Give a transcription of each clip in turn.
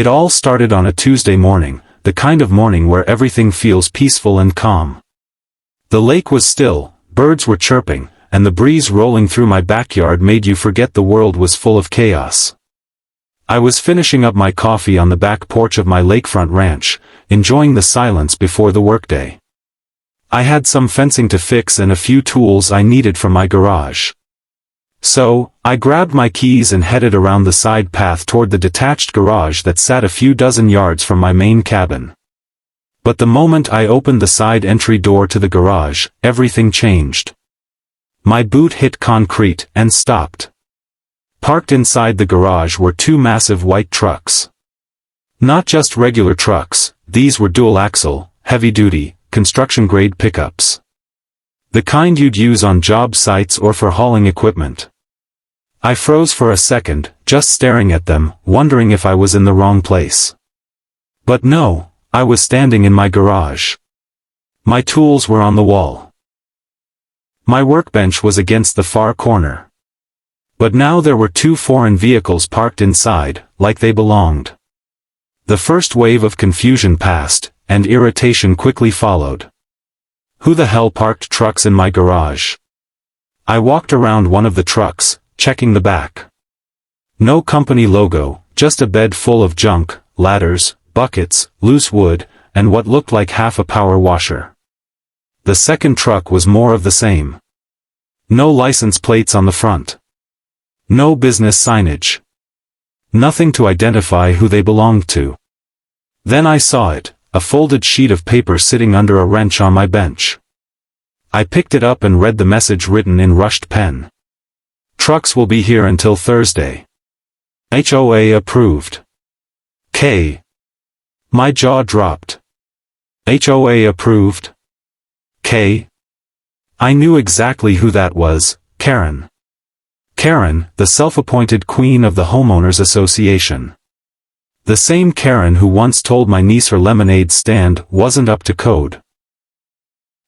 It all started on a Tuesday morning, the kind of morning where everything feels peaceful and calm. The lake was still, birds were chirping, and the breeze rolling through my backyard made you forget the world was full of chaos. I was finishing up my coffee on the back porch of my lakefront ranch, enjoying the silence before the workday. I had some fencing to fix and a few tools I needed from my garage. So, I grabbed my keys and headed around the side path toward the detached garage that sat a few dozen yards from my main cabin. But the moment I opened the side entry door to the garage, everything changed. My boot hit concrete and stopped. Parked inside the garage were two massive white trucks. Not just regular trucks, these were dual-axle, heavy-duty, construction-grade pickups. The kind you'd use on job sites or for hauling equipment. I froze for a second, just staring at them, wondering if I was in the wrong place. But no, I was standing in my garage. My tools were on the wall. My workbench was against the far corner. But now there were two foreign vehicles parked inside, like they belonged. The first wave of confusion passed, and irritation quickly followed. Who the hell parked trucks in my garage? I walked around one of the trucks, checking the back. No company logo, just a bed full of junk, ladders, buckets, loose wood, and what looked like half a power washer. The second truck was more of the same. No license plates on the front. No business signage. Nothing to identify who they belonged to. Then I saw it, a folded sheet of paper sitting under a wrench on my bench. I picked it up and read the message written in rushed pen. Trucks will be here until Thursday. HOA approved. K. My jaw dropped. HOA approved. K. I knew exactly who that was, Karen. Karen, the self-appointed queen of the homeowners association. The same Karen who once told my niece her lemonade stand wasn't up to code.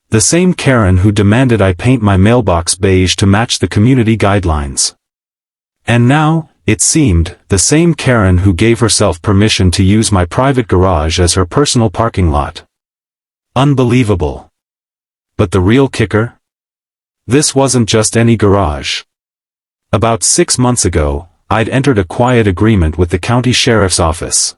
The same Karen who demanded I paint my mailbox beige to match the community guidelines. And now, it seemed, the same Karen who gave herself permission to use my private garage as her personal parking lot. Unbelievable. But the real kicker? This wasn't just any garage. About 6 months ago, I'd entered a quiet agreement with the county sheriff's office.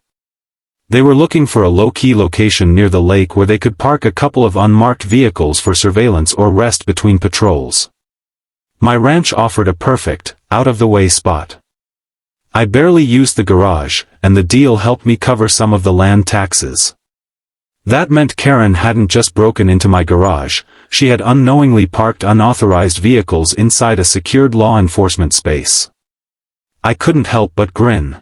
They were looking for a low-key location near the lake where they could park a couple of unmarked vehicles for surveillance or rest between patrols. My ranch offered a perfect, out-of-the-way spot. I barely used the garage, and the deal helped me cover some of the land taxes. That meant Karen hadn't just broken into my garage, she had unknowingly parked unauthorized vehicles inside a secured law enforcement space. I couldn't help but grin.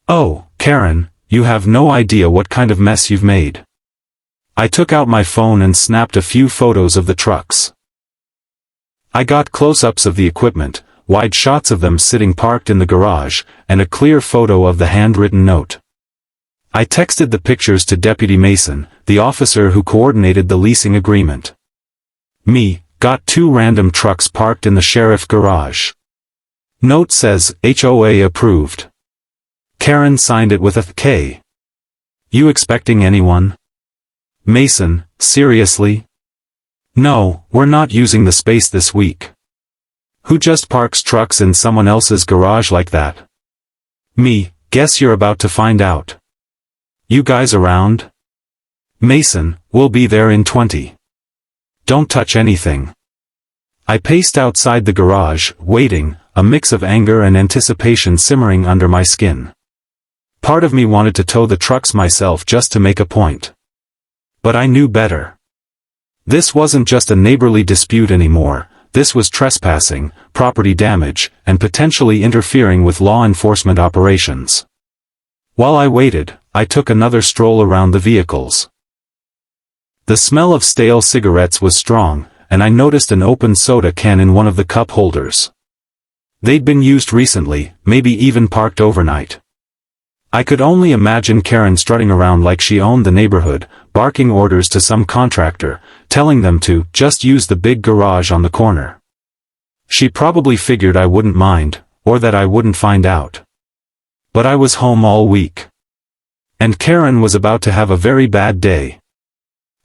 Oh, Karen, you have no idea what kind of mess you've made. I took out my phone and snapped a few photos of the trucks. I got close-ups of the equipment, wide shots of them sitting parked in the garage, and a clear photo of the handwritten note. I texted the pictures to Deputy Mason, the officer who coordinated the leasing agreement. Me, got 2 random trucks parked in the sheriff garage. Note says, HOA approved. Karen signed it with a K. You expecting anyone? Mason, seriously? No, we're not using the space this week. Who just parks trucks in someone else's garage like that? Me, guess you're about to find out. You guys around? Mason, we'll be there in 20. Don't touch anything. I paced outside the garage, waiting, a mix of anger and anticipation simmering under my skin. Part of me wanted to tow the trucks myself just to make a point. But I knew better. This wasn't just a neighborly dispute anymore, this was trespassing, property damage, and potentially interfering with law enforcement operations. While I waited, I took another stroll around the vehicles. The smell of stale cigarettes was strong, and I noticed an open soda can in one of the cup holders. They'd been used recently, maybe even parked overnight. I could only imagine Karen strutting around like she owned the neighborhood, barking orders to some contractor, telling them to just use the big garage on the corner. She probably figured I wouldn't mind, or that I wouldn't find out. But I was home all week. And Karen was about to have a very bad day.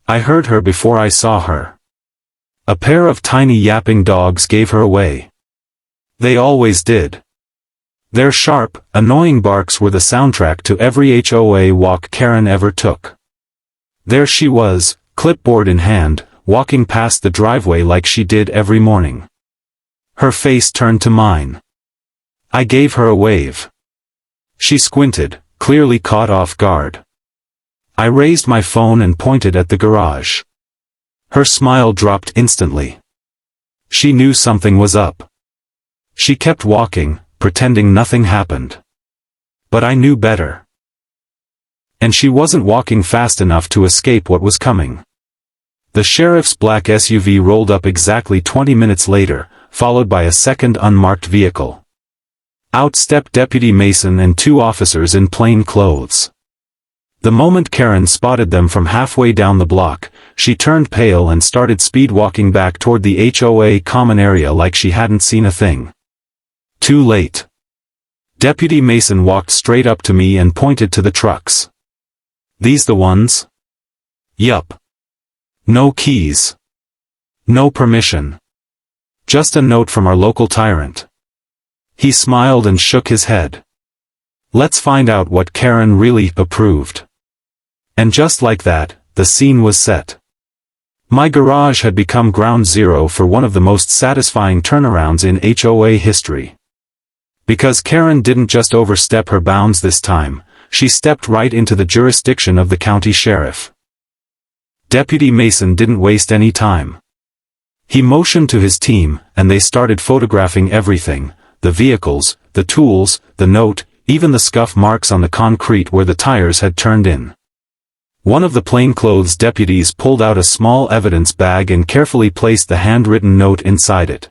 I heard her before I saw her. A pair of tiny yapping dogs gave her away. They always did. Their sharp, annoying barks were the soundtrack to every HOA walk Karen ever took. There she was, clipboard in hand, walking past the driveway like she did every morning. Her face turned to mine. I gave her a wave. She squinted, clearly caught off guard. I raised my phone and pointed at the garage. Her smile dropped instantly. She knew something was up. She kept walking, pretending nothing happened. But I knew better. And she wasn't walking fast enough to escape what was coming. The sheriff's black SUV rolled up exactly 20 minutes later, followed by a second unmarked vehicle. Out stepped Deputy Mason and two officers in plain clothes. The moment Karen spotted them from halfway down the block, she turned pale and started speed walking back toward the HOA common area like she hadn't seen a thing. Too late. Deputy Mason walked straight up to me and pointed to the trucks. These the ones? Yup. No keys. No permission. Just a note from our local tyrant. He smiled and shook his head. Let's find out what Karen really approved. And just like that, the scene was set. My garage had become ground zero for one of the most satisfying turnarounds in HOA history. Because Karen didn't just overstep her bounds this time, she stepped right into the jurisdiction of the county sheriff. Deputy Mason didn't waste any time. He motioned to his team, and they started photographing everything, the vehicles, the tools, the note, even the scuff marks on the concrete where the tires had turned in. One of the plainclothes deputies pulled out a small evidence bag and carefully placed the handwritten note inside it.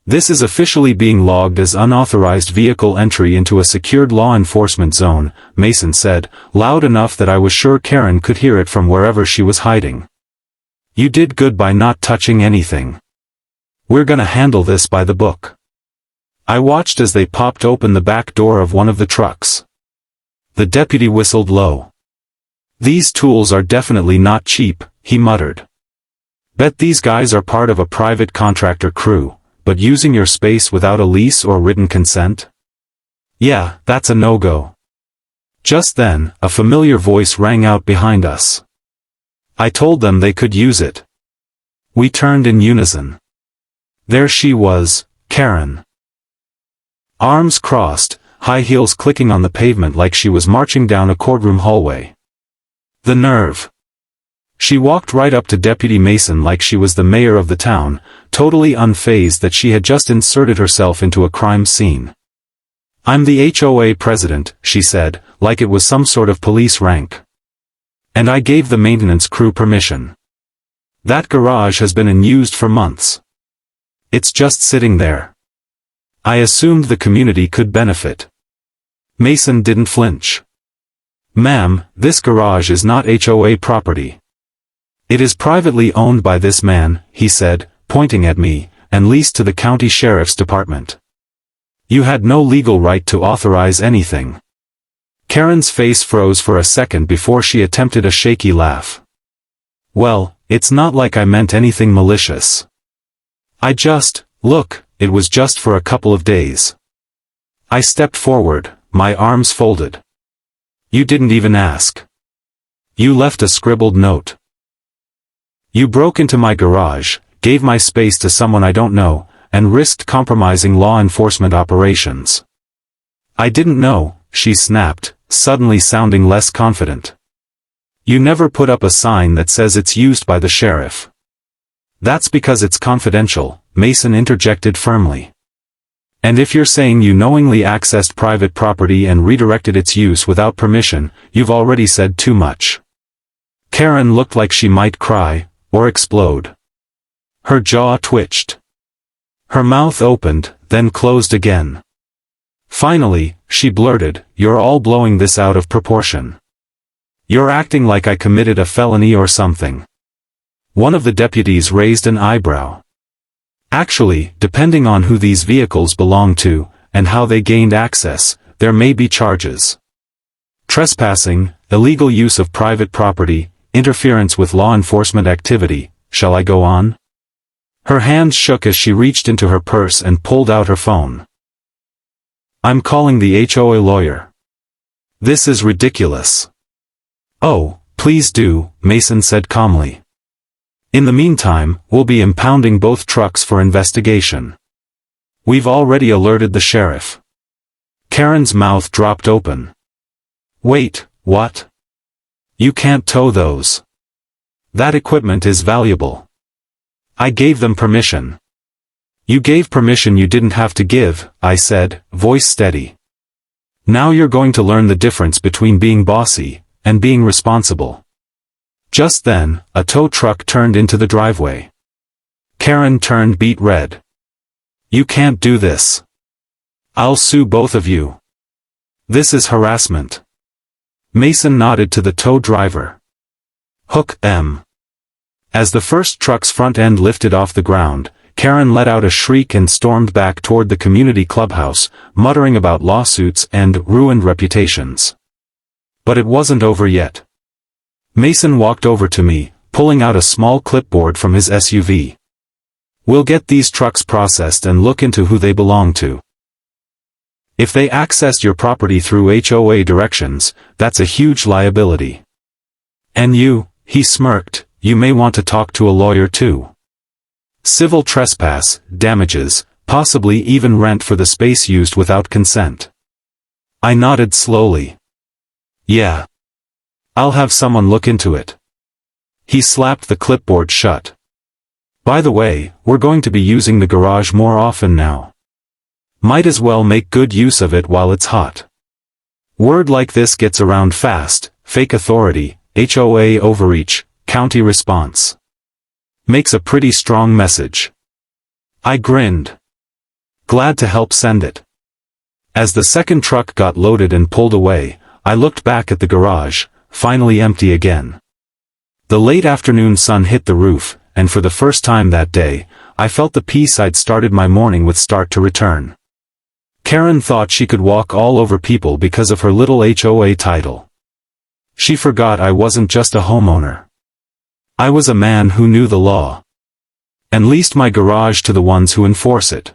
This is officially being logged as unauthorized vehicle entry into a secured law enforcement zone, Mason said, loud enough that I was sure Karen could hear it from wherever she was hiding. You did good by not touching anything. We're gonna handle this by the book. I watched as they popped open the back door of one of the trucks. The deputy whistled low. These tools are definitely not cheap, he muttered. Bet these guys are part of a private contractor crew, but using your space without a lease or written consent? Yeah, that's a no-go. Just then, a familiar voice rang out behind us. I told them they could use it. We turned in unison. There she was, Karen. Arms crossed, high heels clicking on the pavement like she was marching down a courtroom hallway. The nerve. She walked right up to Deputy Mason like she was the mayor of the town, totally unfazed that she had just inserted herself into a crime scene. I'm the HOA president, she said, like it was some sort of police rank. And I gave the maintenance crew permission. That garage has been unused for months. It's just sitting there. I assumed the community could benefit. Mason didn't flinch. Ma'am, this garage is not HOA property. It is privately owned by this man, he said, pointing at me, and leased to the county sheriff's department. You had no legal right to authorize anything. Karen's face froze for a second before she attempted a shaky laugh. Well, it's not like I meant anything malicious. Look, it was just for a couple of days. I stepped forward, my arms folded. You didn't even ask. You left a scribbled note. You broke into my garage, gave my space to someone I don't know, and risked compromising law enforcement operations. I didn't know, she snapped, suddenly sounding less confident. You never put up a sign that says it's used by the sheriff. That's because it's confidential, Mason interjected firmly. And if you're saying you knowingly accessed private property and redirected its use without permission, you've already said too much. Karen looked like she might cry, or explode. Her jaw twitched. Her mouth opened, then closed again. Finally, she blurted, "You're all blowing this out of proportion. You're acting like I committed a felony or something." One of the deputies raised an eyebrow. Actually, depending on who these vehicles belong to, and how they gained access, there may be charges. Trespassing, illegal use of private property, interference with law enforcement activity. Shall I go on? Her hands shook as she reached into her purse and pulled out her phone. I'm calling the HOA lawyer. This is ridiculous. Oh, please do, Mason said calmly. In the meantime, we'll be impounding both trucks for investigation. We've already alerted the sheriff. Karen's mouth dropped open. Wait, what? You can't tow those. That equipment is valuable. I gave them permission. You gave permission you didn't have to give, I said, voice steady. Now you're going to learn the difference between being bossy and being responsible. Just then, a tow truck turned into the driveway. Karen turned beet red. You can't do this. I'll sue both of you. This is harassment. Mason nodded to the tow driver. Hook them. As the first truck's front end lifted off the ground, Karen let out a shriek and stormed back toward the community clubhouse, muttering about lawsuits and ruined reputations. But it wasn't over yet. Mason walked over to me, pulling out a small clipboard from his SUV. We'll get these trucks processed and look into who they belong to. If they accessed your property through HOA directions, that's a huge liability. And you, he smirked, you may want to talk to a lawyer too. Civil trespass, damages, possibly even rent for the space used without consent. I nodded slowly. Yeah. I'll have someone look into it. He slapped the clipboard shut. By the way, we're going to be using the garage more often now. Might as well make good use of it while it's hot. Word like this gets around fast, fake authority, HOA overreach, county response. Makes a pretty strong message. I grinned. Glad to help send it. As the second truck got loaded and pulled away, I looked back at the garage, finally empty again. The late afternoon sun hit the roof, and for the first time that day, I felt the peace I'd started my morning with start to return. Karen thought she could walk all over people because of her little HOA title. She forgot I wasn't just a homeowner. I was a man who knew the law. And leased my garage to the ones who enforce it.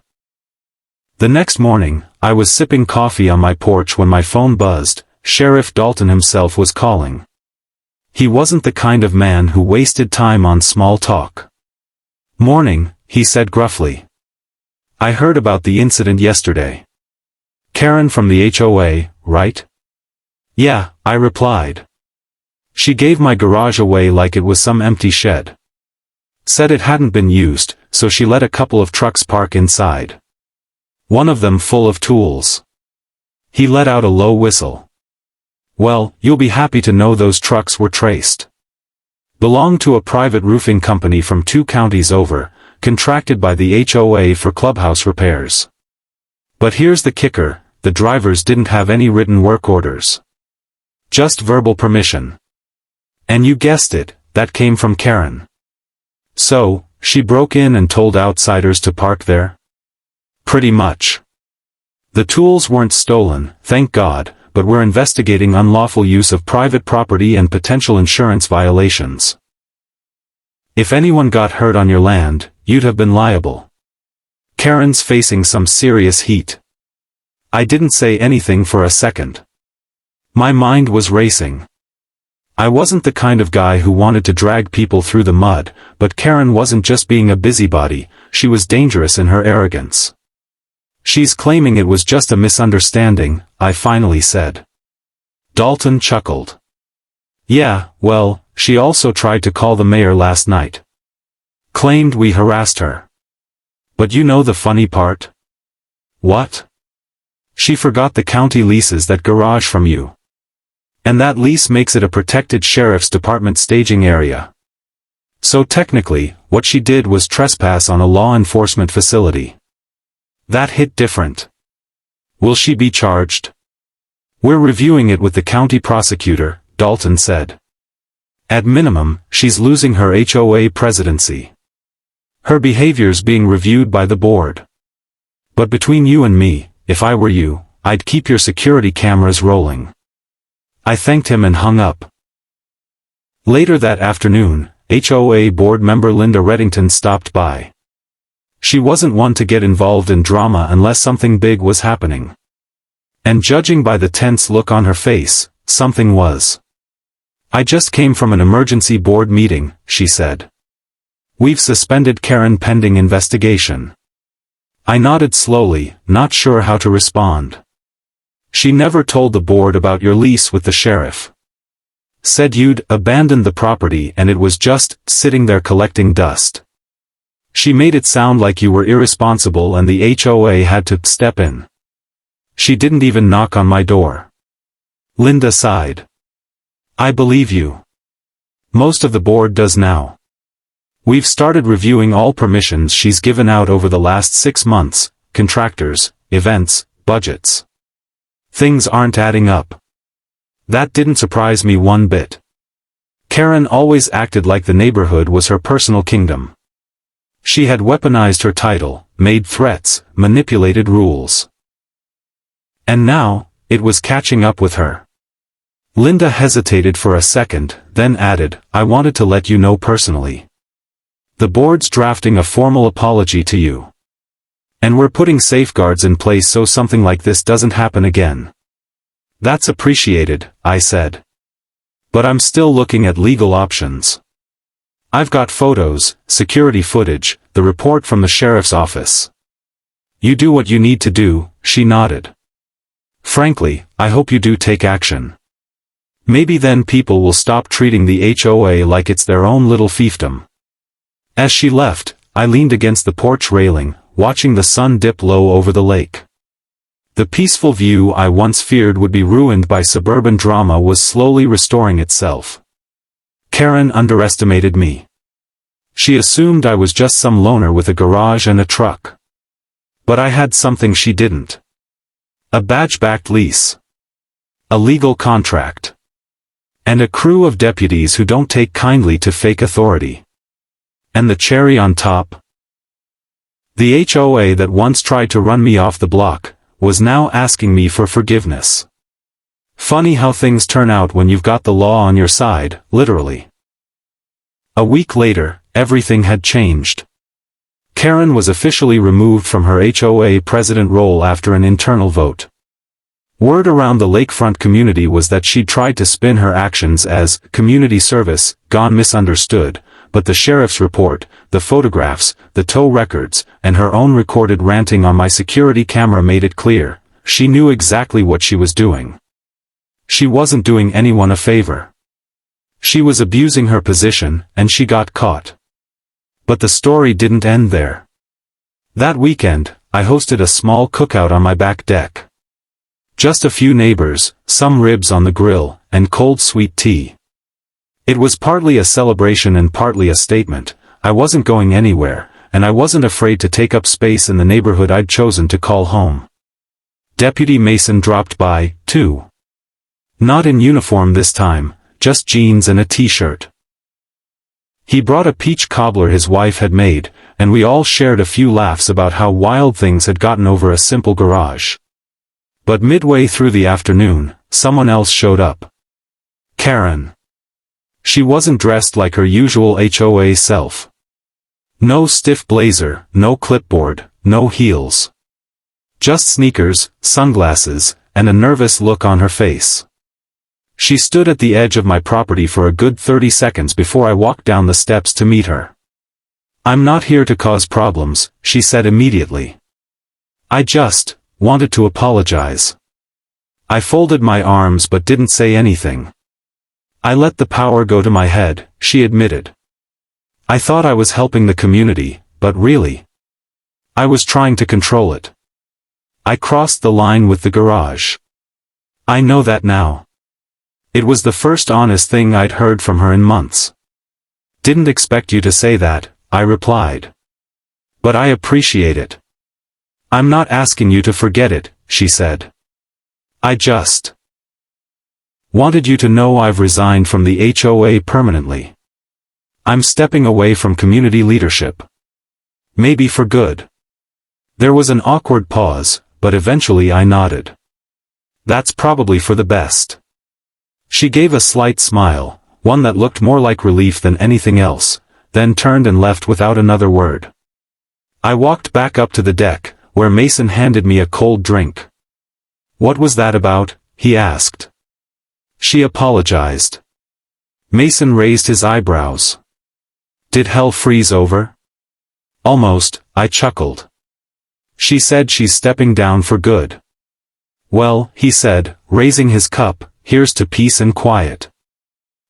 The next morning, I was sipping coffee on my porch when my phone buzzed. Sheriff Dalton himself was calling. He wasn't the kind of man who wasted time on small talk. Morning, he said gruffly. I heard about the incident yesterday. Karen from the HOA, right? Yeah, I replied. She gave my garage away like it was some empty shed. Said it hadn't been used, so she let a couple of trucks park inside. One of them full of tools. He let out a low whistle. Well, you'll be happy to know those trucks were traced. Belonged to a private roofing company from 2 counties over, contracted by the HOA for clubhouse repairs. But here's the kicker, the drivers didn't have any written work orders. Just verbal permission. And you guessed it, that came from Karen. So, she broke in and told outsiders to park there? Pretty much. The tools weren't stolen, thank God, but we're investigating unlawful use of private property and potential insurance violations. If anyone got hurt on your land, you'd have been liable. Karen's facing some serious heat. I didn't say anything for a second. My mind was racing. I wasn't the kind of guy who wanted to drag people through the mud, but Karen wasn't just being a busybody, she was dangerous in her arrogance. She's claiming it was just a misunderstanding, I finally said. Dalton chuckled. Yeah, well, she also tried to call the mayor last night. Claimed we harassed her. But you know the funny part? What? She forgot the county leases that garage from you. And that lease makes it a protected sheriff's department staging area. So technically, what she did was trespass on a law enforcement facility. That hit different. Will she be charged? We're reviewing it with the county prosecutor, Dalton said. At minimum, she's losing her HOA presidency. Her behavior's being reviewed by the board. But between you and me, if I were you, I'd keep your security cameras rolling. I thanked him and hung up. Later that afternoon, HOA board member Linda Reddington stopped by. She wasn't one to get involved in drama unless something big was happening. And judging by the tense look on her face, something was. I just came from an emergency board meeting, she said. We've suspended Karen pending investigation. I nodded slowly, not sure how to respond. She never told the board about your lease with the sheriff. Said you'd abandoned the property and it was just sitting there collecting dust. She made it sound like you were irresponsible and the HOA had to step in. She didn't even knock on my door. Linda sighed. I believe you. Most of the board does now. We've started reviewing all permissions she's given out over the last 6 months, contractors, events, budgets. Things aren't adding up. That didn't surprise me one bit. Karen always acted like the neighborhood was her personal kingdom. She had weaponized her title, made threats, manipulated rules. And now, it was catching up with her. Linda hesitated for a second, then added, I wanted to let you know personally. The board's drafting a formal apology to you. And we're putting safeguards in place so something like this doesn't happen again. That's appreciated, I said. But I'm still looking at legal options. I've got photos, security footage, the report from the sheriff's office. You do what you need to do, she nodded. Frankly, I hope you do take action. Maybe then people will stop treating the HOA like it's their own little fiefdom. As she left, I leaned against the porch railing, watching the sun dip low over the lake. The peaceful view I once feared would be ruined by suburban drama was slowly restoring itself. Karen underestimated me. She assumed I was just some loner with a garage and a truck. But I had something she didn't. A badge-backed lease. A legal contract. And a crew of deputies who don't take kindly to fake authority. And the cherry on top? The HOA that once tried to run me off the block, was now asking me for forgiveness. Funny how things turn out when you've got the law on your side, literally. A week later, everything had changed. Karen was officially removed from her HOA president role after an internal vote. Word around the Lakefront community was that she'd tried to spin her actions as community service, gone misunderstood, but the sheriff's report, the photographs, the tow records, and her own recorded ranting on my security camera made it clear, she knew exactly what she was doing. She wasn't doing anyone a favor. She was abusing her position, and she got caught. But the story didn't end there. That weekend, I hosted a small cookout on my back deck. Just a few neighbors, some ribs on the grill, and cold sweet tea. It was partly a celebration and partly a statement. I wasn't going anywhere, and I wasn't afraid to take up space in the neighborhood I'd chosen to call home. Deputy Mason dropped by, too. Not in uniform this time, just jeans and a t-shirt. He brought a peach cobbler his wife had made, and we all shared a few laughs about how wild things had gotten over a simple garage. But midway through the afternoon, someone else showed up. Karen. She wasn't dressed like her usual HOA self. No stiff blazer, no clipboard, no heels. Just sneakers, sunglasses, and a nervous look on her face. She stood at the edge of my property for a good 30 seconds before I walked down the steps to meet her. I'm not here to cause problems, she said immediately. I just wanted to apologize. I folded my arms but didn't say anything. I let the power go to my head, she admitted. I thought I was helping the community, but really, I was trying to control it. I crossed the line with the garage. I know that now. It was the first honest thing I'd heard from her in months. Didn't expect you to say that, I replied. But I appreciate it. I'm not asking you to forget it, she said. I just wanted you to know I've resigned from the HOA permanently. I'm stepping away from community leadership. Maybe for good. There was an awkward pause, but eventually I nodded. That's probably for the best. She gave a slight smile, one that looked more like relief than anything else, then turned and left without another word. I walked back up to the deck, where Mason handed me a cold drink. "What was that about?" he asked. She apologized. Mason raised his eyebrows. "Did hell freeze over?" "Almost," I chuckled. "She said she's stepping down for good." "Well," he said, raising his cup, "here's to peace and quiet.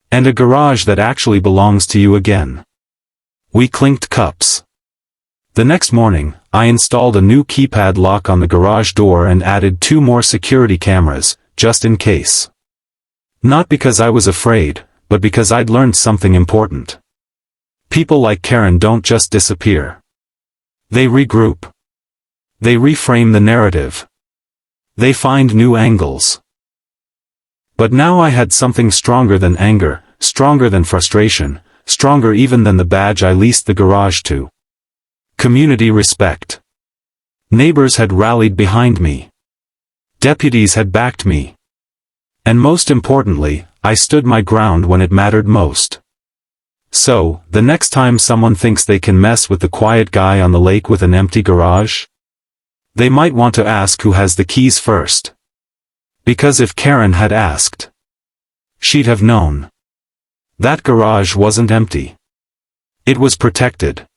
And a garage that actually belongs to you again." We clinked cups. The next morning, I installed a new keypad lock on the garage door and added 2 more security cameras, just in case. Not because I was afraid, but because I'd learned something important. People like Karen don't just disappear. They regroup. They reframe the narrative. They find new angles. But now I had something stronger than anger, stronger than frustration, stronger even than the badge I leased the garage to. Community respect. Neighbors had rallied behind me. Deputies had backed me. And most importantly, I stood my ground when it mattered most. So, the next time someone thinks they can mess with the quiet guy on the lake with an empty garage, they might want to ask who has the keys first. Because if Karen had asked, she'd have known. That garage wasn't empty. It was protected.